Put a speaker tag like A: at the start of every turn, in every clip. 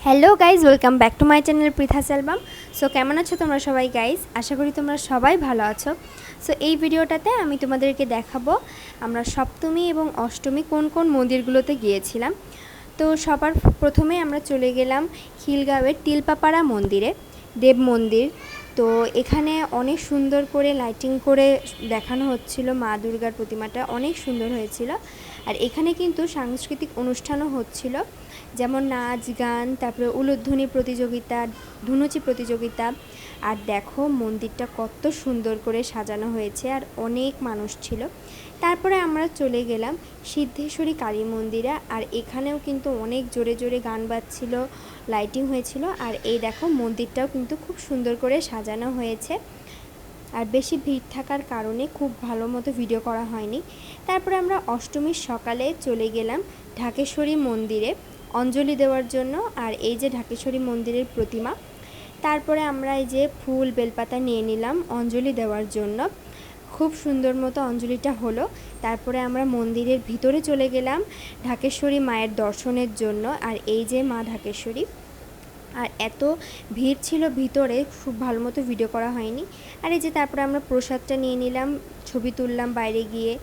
A: Hello guys, welcome back to my channel Pritha's album. So কেমন আছো তোমরা সবাই গাইজ? আশা করি তোমরা সবাই ভালো আছো। সো এই ভিডিওটাতে আমি তোমাদেরকে দেখাবো আমরা সপ্তমী এবং অষ্টমী কোন কোন মন্দিরগুলোতে গিয়েছিলাম। তো সবার প্রথমে আমরা চলে গেলাম খিলগাঁওয়ের তিলপাপাড়া মন্দিরে, দেব মন্দির। তো এখানে অনেক সুন্দর করে লাইটিং করে দেখানো হচ্ছিল, মা দুর্গার প্রতিমাটা অনেক সুন্দর হয়েছিল। আর এখানে কিন্তু সাংস্কৃতিক অনুষ্ঠানও হচ্ছিল, যেমন নাচ গান, তারপরে উলুধ্বনি প্রতিযোগিতা, ধুনুচি প্রতিযোগিতা। আর দেখো মন্দিরটা কত সুন্দর করে সাজানো হয়েছে, আর অনেক মানুষ ছিল। তারপরে আমরা চলে গেলাম সিদ্ধেশ্বরী কালী মন্দিরে, আর এখানেও কিন্তু অনেক জোরে জোরে গান বাজছিল, লাইটিং হয়েছিল। আর এই দেখো মন্দিরটাও কিন্তু খুব সুন্দর করে সাজানো হয়েছে, আর বেশি ভিড় থাকার কারণে খুব ভালো মতো ভিডিও করা হয়নি। তারপরে আমরা অষ্টমীর সকালে চলে গেলাম ঢাকেশ্বরী মন্দিরে অঞ্জলি দেওয়ার জন্য। আর এই যে ঢাকেশ্বরী মন্দিরের প্রতিমা, তারপরে আমরা এই যে ফুল বেলপাতা নিয়ে নিলাম অঞ্জলি দেওয়ার জন্য। খুব সুন্দর মতো অঞ্জলিটা হলো। তারপরে আমরা মন্দিরের ভিতরে চলে গেলাম ঢাকেশ্বরী মায়ের দর্শনের জন্য। আর এই যে মা ঢাকেশ্বরী, আর এত ভিড় ছিল ভিতরে, খুব ভালো মতো ভিডিও করা হয়নি। আর এই যে তারপরে আমরা প্রসাদটা নিয়ে নিলাম, ছবি তুললাম বাইরে গিয়ে।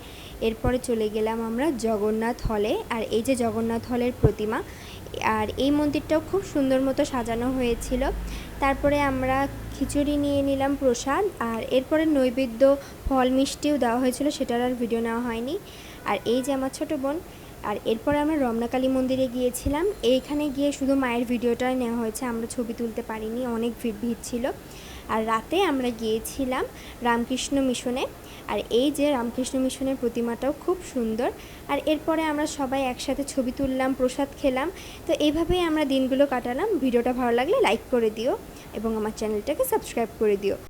A: এরপরে চলে গেলাম আমরা জগন্নাথ হলে, আর এই যে জগন্নাথ হলের প্রতিমা। আর এই মন্দিরটাও খুব সুন্দর মতো সাজানো হয়েছিল। তারপরে আমরা খিচুড়ি নিয়ে নিলাম প্রসাদ, আর এরপরে নৈবেদ্য ফল মিষ্টিও দেওয়া হয়েছিল, সেটার আর ভিডিও নেওয়া হয়নি। আর এই যে আমার ছোটো বোন। আর এরপরে আমরা রমনাকালী মন্দিরে গিয়েছিলাম। এইখানে গিয়ে শুধু মায়ের ভিডিওটাই নেওয়া হয়েছে, আমরা ছবি তুলতে পারিনি, অনেক ভিড় ছিল। আর রাতে আমরা গিয়েছিলাম রামকৃষ্ণ মিশনে। আর এই যে রামকৃষ্ণ মিশনের প্রতিমাটাও খুব সুন্দর। আর এরপরে আমরা সবাই একসাথে ছবি তুললাম, প্রসাদ খেলাম। তো এইভাবেই আমরা দিনগুলো কাটালাম। ভিডিওটা ভালো লাগলে লাইক করে দিও এবং আমার চ্যানেলটাকে সাবস্ক্রাইব করে দিও।